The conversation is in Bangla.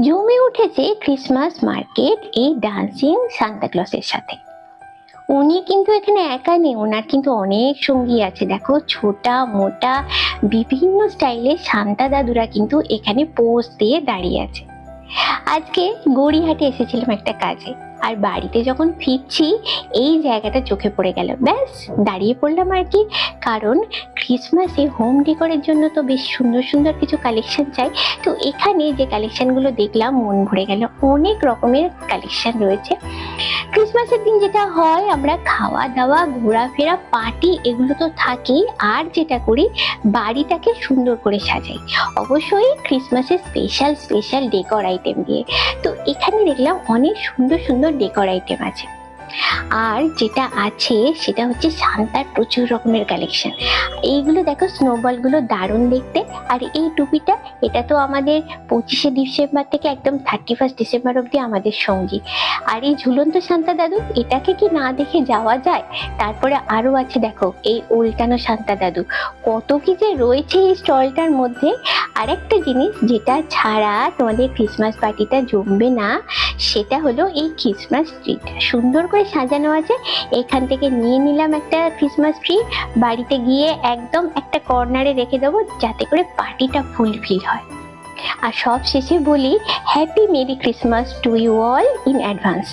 জমে উঠেছে ক্রিসমাস মার্কেট এই ডান্সিং সান্তা ক্লসের সাথে। উনি কিন্তু এখানে একা নেই, ওনার কিন্তু অনেক সঙ্গী আছে। দেখো ছোটা মোটা বিভিন্ন স্টাইলের সান্তা দাদুরা কিন্তু এখানে পোজ দিয়ে দাঁড়িয়ে আছে। আজকে গড়িয়াহাটে এসেছিলাম একটা কাজে, আর বাড়িতে যখন ফিরছি এই জায়গাটা চোখে পড়ে গেল। ব্যাস দাঁড়িয়ে পড়লাম আর কি, কারণ ক্রিসমাসে হোম ডেকোরের জন্য তো বেশ সুন্দর সুন্দর কিছু কালেকশন চাই। তো এখানে যে কালেকশনগুলো দেখলাম মন ভরে গেল। অনেক রকমের কালেকশন রয়েছে। ক্রিসমাসের দিন যেটা হয়, আমরা খাওয়া দাওয়া ঘোরাফেরা পার্টি এগুলো তো থাকেই, আর যেটা করি বাড়িটাকে সুন্দর করে সাজাই, অবশ্যই ক্রিসমাসের স্পেশাল স্পেশাল ডেকোর আইটেম দিয়ে। তো এখানে দেখলাম অনেক সুন্দর সুন্দর ডেকোর আইটেম আছে। আর যেটা আছে সেটা হচ্ছে সান্তার প্রচুর রকমের কালেকশন। এইগুলো দেখো, স্নোবলগুলো দারুণ দেখতে। আর এই টুপিটা, এটা তো আমাদের 25শে ডিসেম্বর থেকে একদম 31 ডিসেম্বর অব্দি আমাদের সঙ্গী। আর এই ঝুলন্ত সান্তা দাদু, এটাকে কি না দেখে যাওয়া যায়? তারপরে আরো আছে দেখো এই উল্টানো সান্তা দাদু। কত কি যে রয়েছে এই স্টলটার মধ্যে। আর একটা জিনিস যেটা ছাড়া তোমাদের ক্রিসমাস পার্টিটা জমবে না, সেটা হলো এই ক্রিসমাস ট্রিটা সুন্দর করে সাজানো আছে। এখান থেকে নিয়ে নিলাম একটা ক্রিসমাস ট্রি, বাড়িতে গিয়ে একদম একটা কর্নারে রেখে দেবো, যাতে করে পার্টিটা ফুলফিল হয়। আর সব শেষে বলি, happy merry Christmas to you all in advance.